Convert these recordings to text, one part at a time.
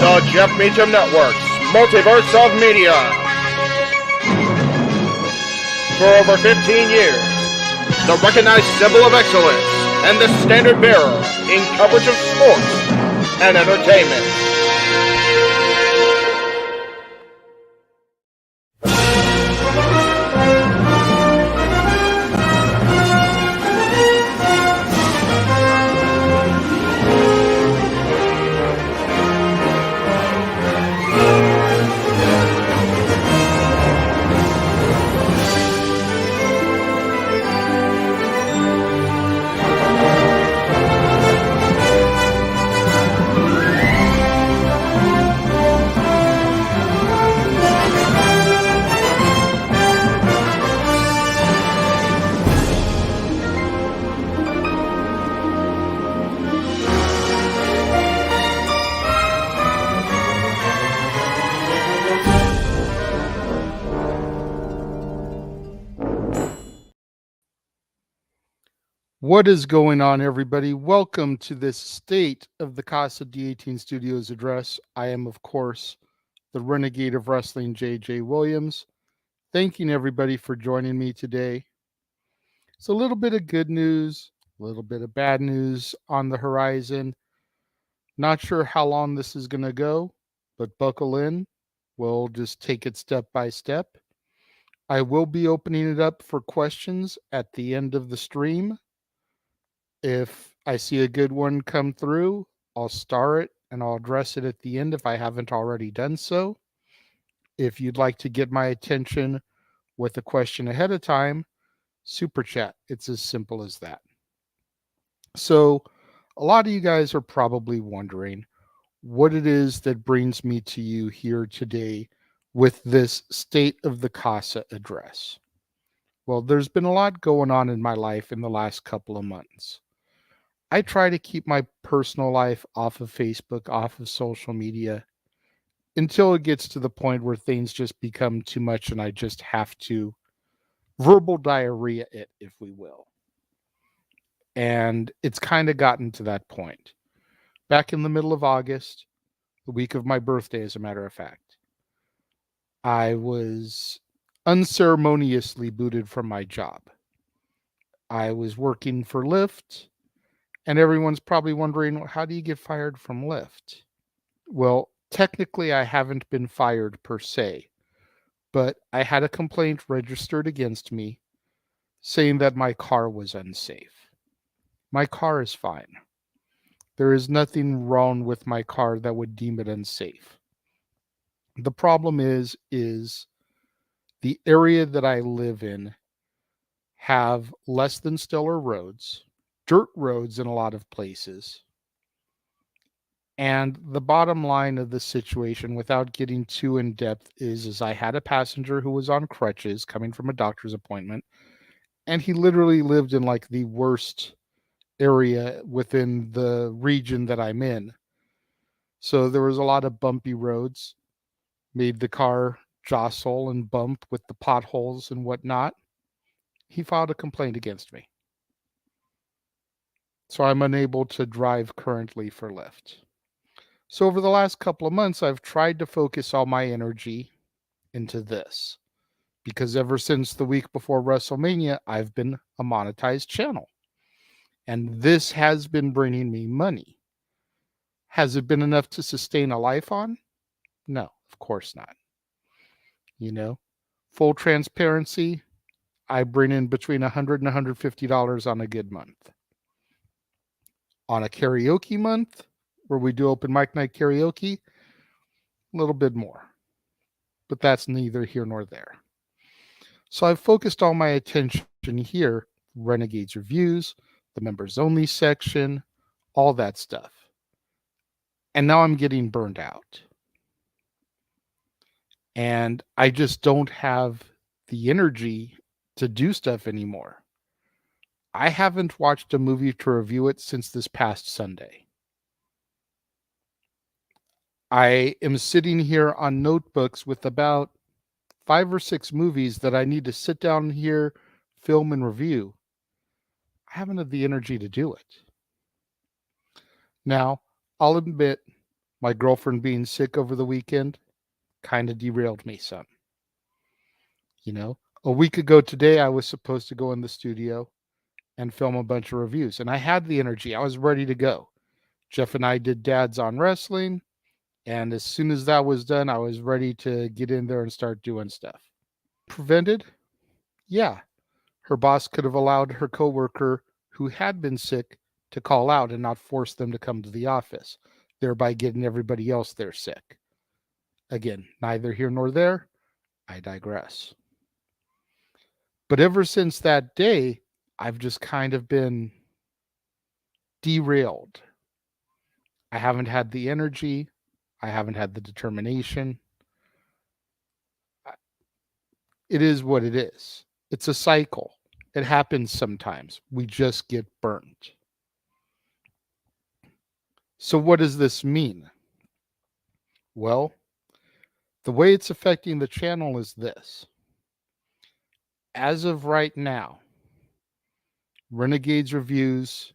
The Jeff Meacham Network's Multiverse of Media. For over 15 years, the recognized symbol of excellence and the standard bearer in coverage of sports and entertainment. What is going on, everybody? Welcome to this State of the Casa D18 Studios address. I am, of course, the Renegade of Wrestling, J.J. Williams. Thanking everybody for joining me today. It's a little bit of good news, a little bit of bad news on the horizon. Not sure how long this is going to go, but buckle in. We'll just take it step by step. I will be opening it up for questions at the end of the stream. If I see a good one come through, I'll star it and I'll address it at the end if I haven't already done so. If you'd like to get my attention with a question ahead of time, super chat. It's as simple as that. So a lot of you guys are probably wondering what it is that brings me to you here today with this State of the Casa address. Well, there's been a lot going on in my life in the last couple of months. I try to keep my personal life off of Facebook, off of social media, until it gets to the point where things just become too much and I just have to verbal diarrhea it, if we will. And it's kind of gotten to that point. Back in the middle of August, the week of my birthday, as a matter of fact, I was unceremoniously booted from my job. I was working for Lyft. And everyone's probably wondering, how do you get fired from Lyft? Well, technically, I haven't been fired per se, but I had a complaint registered against me saying that my car was unsafe. My car is fine. There is nothing wrong with my car that would deem it unsafe. The problem is the area that I live in have less than stellar roads, dirt roads in a lot of places. And the bottom line of the situation, without getting too in depth, is I had a passenger who was on crutches coming from a doctor's appointment, and he literally lived in like the worst area within the region that I'm in. So there was a lot of bumpy roads, made the car jostle and bump with the potholes and whatnot. He filed a complaint against me. So I'm unable to drive currently for Lyft. So over the last couple of months, I've tried to focus all my energy into this because ever since the week before WrestleMania, I've been a monetized channel. And this has been bringing me money. Has it been enough to sustain a life on? No, of course not. You know, full transparency, I bring in between $100 and $150 on a good month. On a karaoke month, where we do open mic night karaoke, a little bit more. But that's neither here nor there. So I've focused all my attention here, Renegades Reviews, the members only section, all that stuff. And now I'm getting burned out. And I just don't have the energy to do stuff anymore. I haven't watched a movie to review it since this past Sunday. I am sitting here on notebooks with about 5 or 6 movies that I need to sit down here, film, and review. I haven't had the energy to do it. Now, I'll admit My girlfriend being sick over the weekend kind of derailed me some. You know, a week ago today, I was supposed to go in the studio and film a bunch of reviews, and I had the energy. I was ready to go. Jeff and I did Dads on Wrestling, and as soon as that was done, I was ready to get in there and start doing stuff. Prevented? Yeah. Her boss could have allowed her coworker who had been sick to call out and not force them to come to the office, thereby getting everybody else there sick. Again, neither here nor there. I digress. But ever since that day, I've just kind of been derailed. I haven't had the energy. I haven't had the determination. It is what it is. It's a cycle. It happens sometimes. We just get burnt. So, what does this mean? Well, the way it's affecting the channel is this. As of right now, Renegades Reviews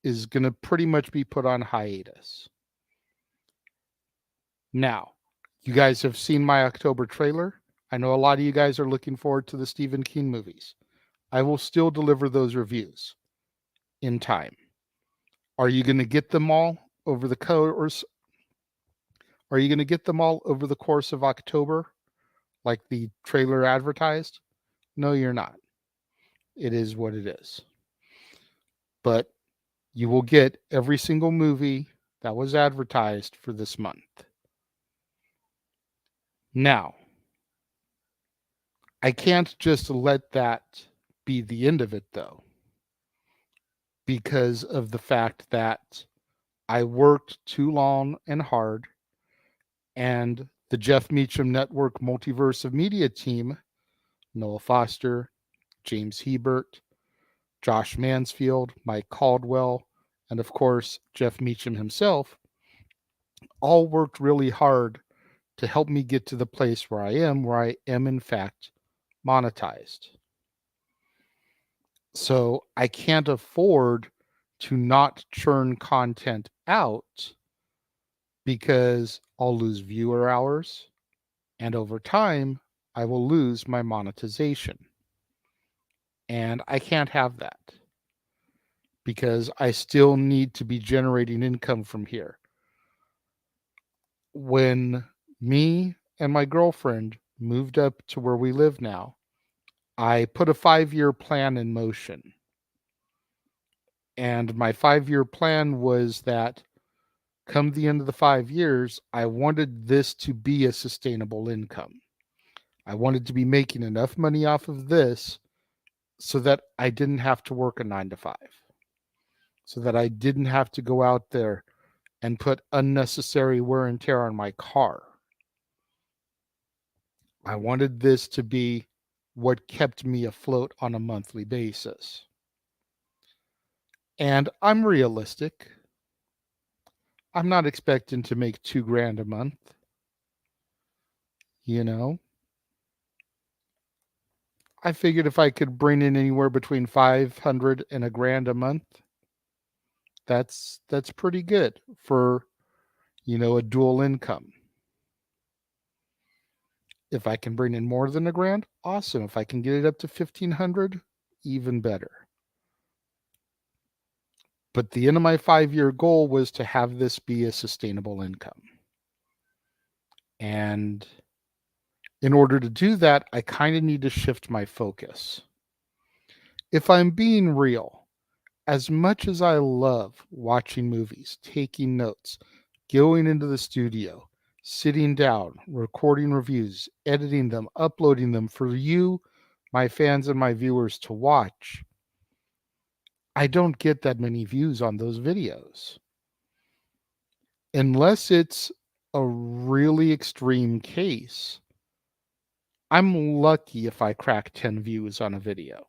is going to pretty much be put on hiatus. Now, you guys have seen my October trailer. I know a lot of you guys are looking forward to the Stephen King movies. I will still deliver those reviews in time. Are you going to get them all over the course? Are you going to get them all over the course of October, like the trailer advertised? No, you're not. It is what it is. But you will get every single movie that was advertised for this month. Now, I can't just let that be the end of it, though, because of the fact that I worked too long and hard, and the Jeff Meacham Network Multiverse of Media team, Noah Foster, James Hebert, Josh Mansfield, Mike Caldwell, and of course, Jeff Meacham himself, all worked really hard to help me get to the place where I am in fact monetized. So I can't afford to not churn content out because I'll lose viewer hours, and over time, I will lose my monetization. And I can't have that because I still need to be generating income from here. When me and my girlfriend moved up to where we live now, I put a 5-year plan in motion. And my 5-year plan was that come the end of the 5 years, I wanted this to be a sustainable income. I wanted to be making enough money off of this so that I didn't have to work a 9 to 5, so that I didn't have to go out there and put unnecessary wear and tear on my car. I wanted this to be what kept me afloat on a monthly basis. And I'm realistic. I'm not expecting to make $2,000 a month. You know, I figured if I could bring in anywhere between 500 and $1,000 a month, that's pretty good for, a dual income. If I can bring in more than $1,000, awesome. If I can get it up to 1,500, even better. But the end of my 5-year goal was to have this be a sustainable income. And in order to do that, I kind of need to shift my focus. If I'm being real, as much as I love watching movies, taking notes, going into the studio, sitting down, recording reviews, editing them, uploading them for you, my fans and my viewers to watch, I don't get that many views on those videos. Unless it's a really extreme case, I'm lucky if I crack 10 views on a video.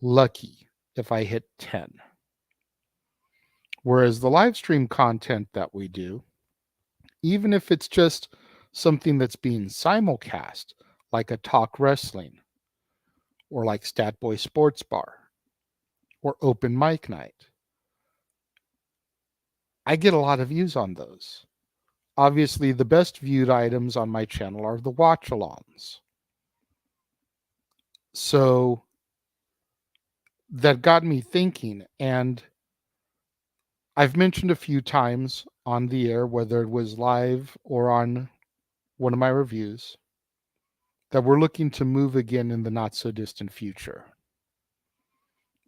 Lucky if I hit 10. Whereas the live stream content that we do, even if it's just something that's being simulcast, like a talk wrestling, or like Statboy Sports Bar, or open mic night, I get a lot of views on those. Obviously, the best viewed items on my channel are the watch-alongs. So that got me thinking, and I've mentioned a few times on the air, whether it was live or on one of my reviews, that we're looking to move again in the not so distant future.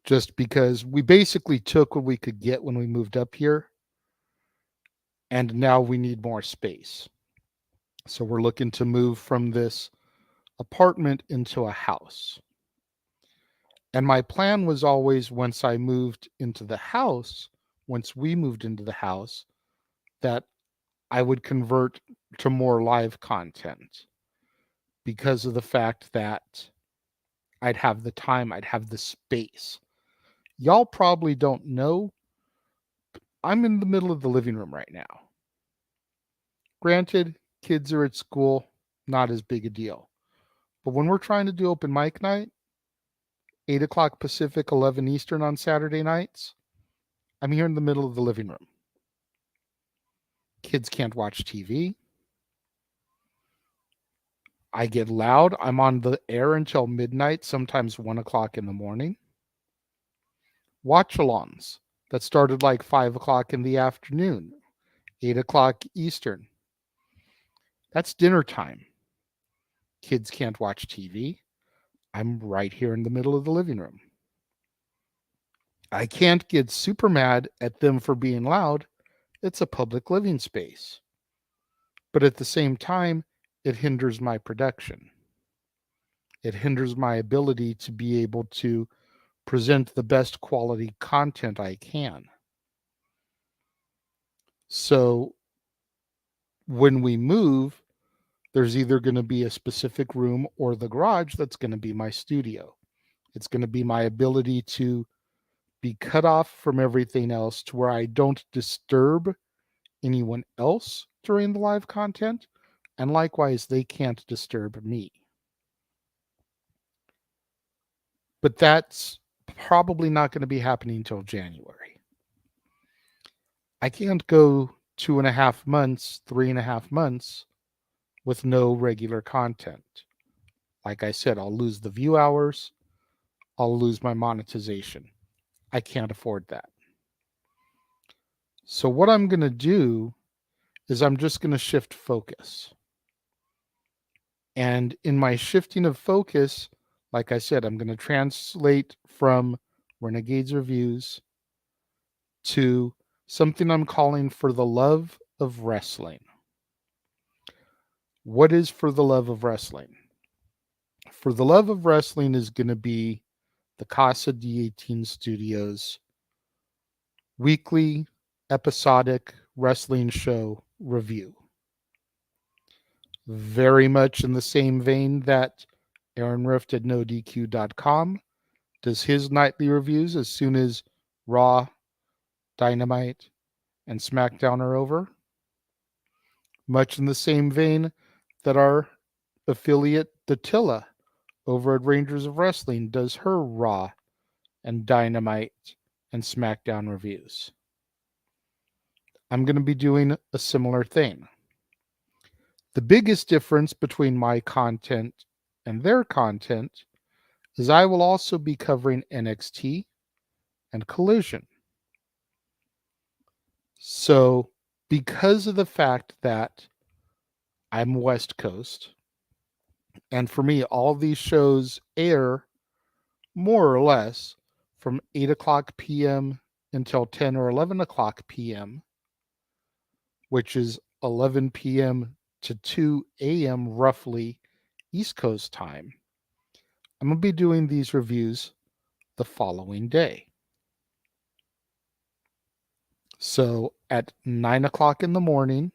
Just because we basically took what we could get when we moved up here, and now we need more space. So we're looking to move from this apartment into a house. And my plan was always, once we moved into the house, that I would convert to more live content because of the fact that I'd have the time, I'd have the space. Y'all probably don't know, I'm in the middle of the living room right now. Granted, kids are at school, not as big a deal. But when we're trying to do open mic night, 8 o'clock Pacific, 11 Eastern on Saturday nights, I'm here in the middle of the living room. Kids can't watch TV. I get loud. I'm on the air until midnight, sometimes 1 o'clock in the morning. Watch-alongs that started like 5 o'clock in the afternoon, 8 o'clock Eastern. That's dinner time. Kids can't watch TV. I'm right here in the middle of the living room. I can't get super mad at them for being loud. It's a public living space. But at the same time, it hinders my production. It hinders my ability to be able to present the best quality content I can. So when we move, there's either going to be a specific room or the garage that's going to be my studio. It's going to be my ability to be cut off from everything else to where I don't disturb anyone else during the live content, and likewise, they can't disturb me. But that's probably not going to be happening until January. I can't go 2.5 months, 3.5 months with no regular content. Like I said, I'll lose the view hours. I'll lose my monetization. I can't afford that. So what I'm going to do is I'm just going to shift focus. And in my shifting of focus, like I said, I'm going to translate from Renegade's Reviews to something I'm calling For the Love of Wrestling. What is For the Love of Wrestling? For the Love of Wrestling is going to be the Casa D18 Studios weekly episodic wrestling show review. Very much in the same vein that Aaron Rift at NoDQ.com does his nightly reviews as soon as Raw, Dynamite, and SmackDown are over. Much in the same vein that our affiliate Datilla over at Rangers of Wrestling does her Raw and Dynamite and SmackDown reviews. I'm going to be doing a similar thing. The biggest difference between my content and their content is I will also be covering NXT and Collision. So, because of the fact that I'm West Coast, and for me, all these shows air more or less from 8 o'clock p.m. until 10 or 11 o'clock p.m., which is 11 p.m. to 2 a.m. roughly East Coast time. I'm going to be doing these reviews the following day. So at 9 o'clock in the morning,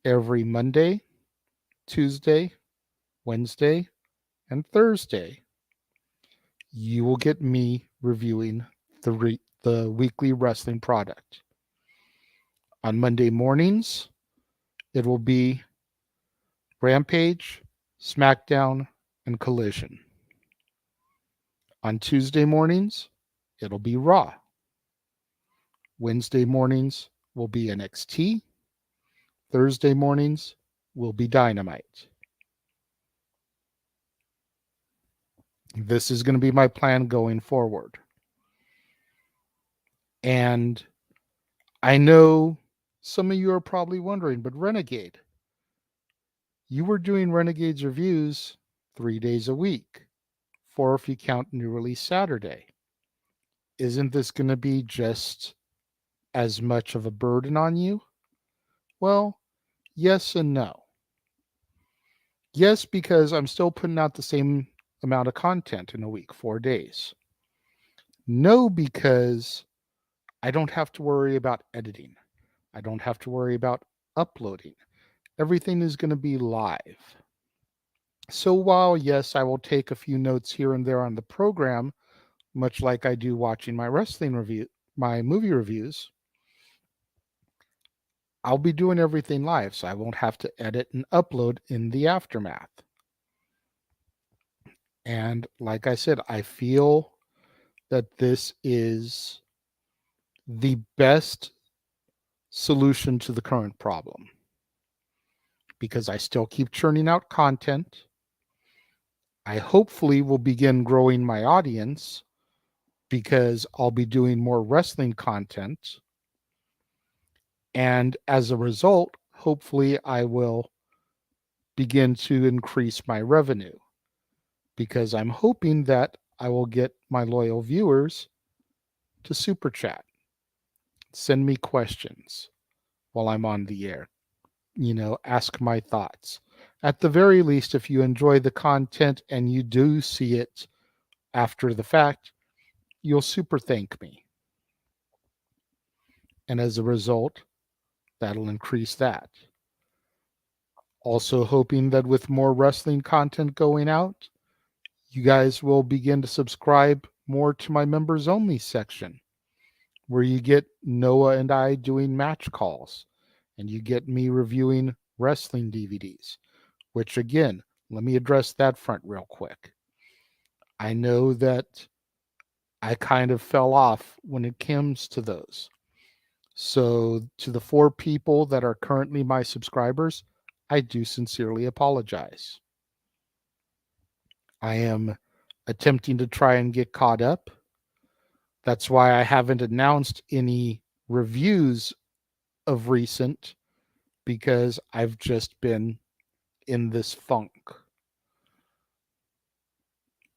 every Monday, Tuesday, Wednesday, and Thursday, you will get me reviewing the weekly wrestling product. On Monday mornings, it will be Rampage, SmackDown, and Collision. On Tuesday mornings, it'll be Raw. Wednesday mornings will be NXT. Thursday mornings will be Dynamite. This is going to be my plan going forward. And I know some of you are probably wondering, but Renegade, you were doing Renegade's reviews 3 days a week, 4 if you count new release Saturday. Isn't this going to be just as much of a burden on you? Well, yes and no. Yes, because I'm still putting out the same amount of content in a week, 4 days. No, because I don't have to worry about editing. I don't have to worry about uploading. Everything is going to be live. So while, yes, I will take a few notes here and there on the program, much like I do watching my wrestling review, my movie reviews, I'll be doing everything live, so I won't have to edit and upload in the aftermath. And like I said, I feel that this is the best solution to the current problem because I still keep churning out content. I hopefully will begin growing my audience because I'll be doing more wrestling content. And as a result, hopefully I will begin to increase my revenue because I'm hoping that I will get my loyal viewers to super chat, send me questions while I'm on the air, ask my thoughts. At the very least, if you enjoy the content and you do see it after the fact, you'll super thank me. And as a result, that'll increase that. Also hoping that with more wrestling content going out, you guys will begin to subscribe more to my members only section, where you get Noah and I doing match calls, and you get me reviewing wrestling DVDs, which again, let me address that front real quick. I know that I kind of fell off when it comes to those. So to the 4 people that are currently my subscribers, I do sincerely apologize. I am attempting to try and get caught up. That's why I haven't announced any reviews of recent, because I've just been in this funk.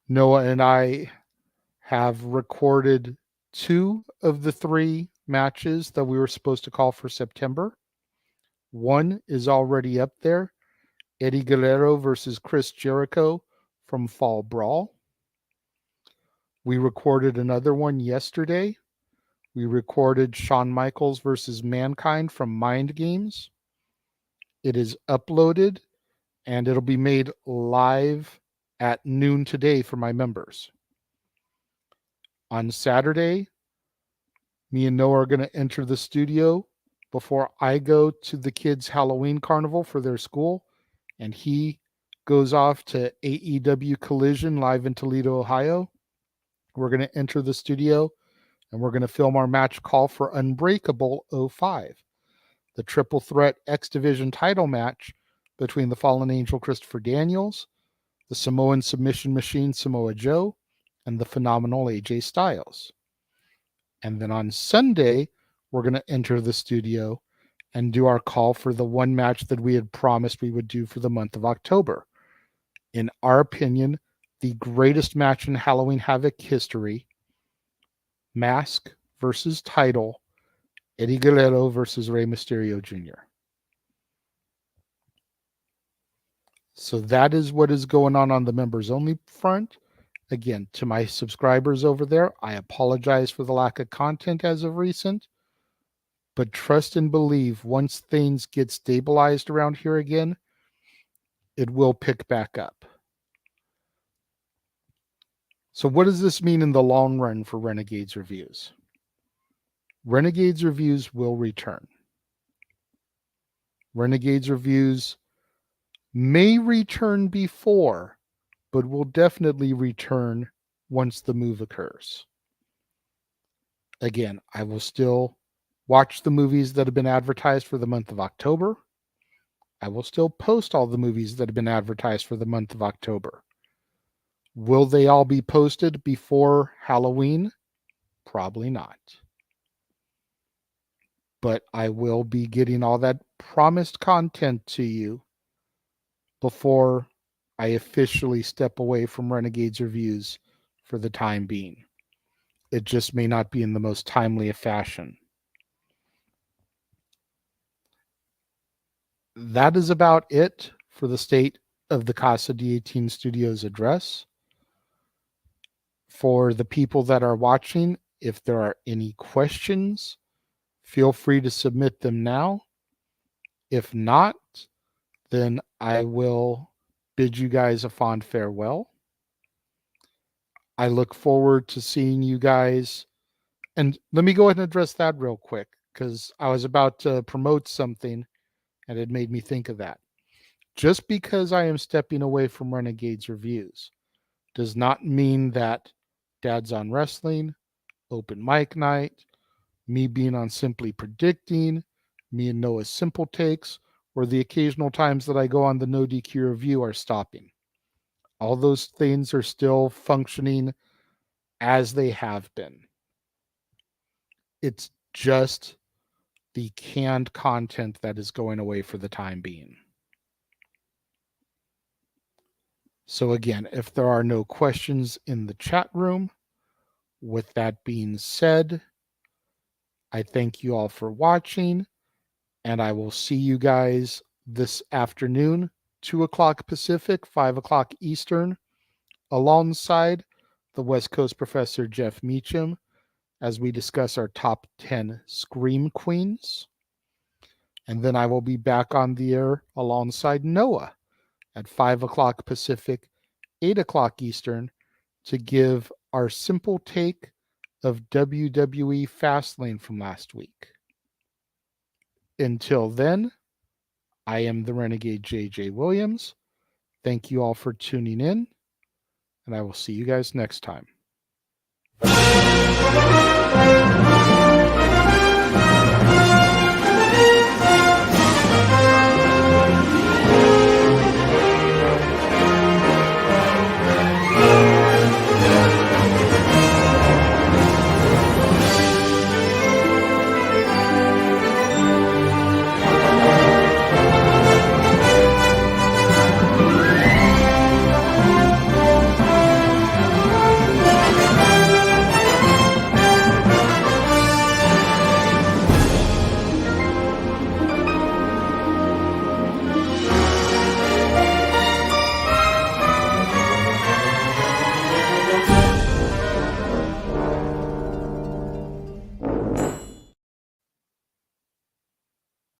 Noah and I have recorded 2 of the 3 matches that we were supposed to call for September. One is already up there, Eddie Guerrero versus Chris Jericho from Fall Brawl. We recorded another one yesterday. We recorded Shawn Michaels versus Mankind from Mind Games. It is uploaded and it'll be made live at noon today for my members. On Saturday, me and Noah are going to enter the studio before I go to the kids' Halloween carnival for their school, and he goes off to AEW Collision live in Toledo, Ohio. We're going to enter the studio and we're going to film our match call for Unbreakable 05, the triple threat X Division title match between the Fallen Angel Christopher Daniels, the Samoan submission machine Samoa Joe, and the phenomenal AJ Styles. And then on Sunday, we're going to enter the studio and do our call for the one match that we had promised we would do for the month of October. In our opinion, the greatest match in Halloween Havoc history, Mask versus title, Eddie Guerrero versus Rey Mysterio Jr. So that is what is going on the members only front. Again, to my subscribers over there, I apologize for the lack of content as of recent, but trust and believe once things get stabilized around here again, it will pick back up. So what does this mean in the long run for Renegades Reviews? Renegades Reviews will return. Renegades Reviews may return before, but will definitely return once the move occurs. Again, I will still watch the movies that have been advertised for the month of October. I will still post all the movies that have been advertised for the month of October. Will they all be posted before Halloween? Probably not. But I will be getting all that promised content to you before I officially step away from Renegades Reviews for the time being. It just may not be in the most timely of fashion. That is about it for the state of the Casa D18 Studios address. For the people that are watching, if there are any questions, feel free to submit them now. If not, then I will bid you guys a fond farewell. I look forward to seeing you guys. And let me go ahead and address that real quick, because I was about to promote something and it made me think of that. Just because I am stepping away from Renegades Reviews does not mean that Dad's on Wrestling, Open Mic Night, me being on Simply Predicting, me and Noah's Simple Takes, or the occasional times that I go on the No DQ Review are stopping. All those things are still functioning as they have been. It's just the canned content that is going away for the time being. So again, if there are no questions in the chat room, with that being said, I thank you all for watching, and I will see you guys this afternoon, 2 o'clock Pacific, 5 o'clock Eastern, alongside the West Coast Professor Jeff Meacham, as we discuss our top 10 Scream Queens. And then I will be back on the air alongside Noah at 5 o'clock Pacific, 8 o'clock Eastern, to give our simple take of WWE Fastlane from last week. Until then, I am the Renegade JJ Williams. Thank you all for tuning in, and I will see you guys next time.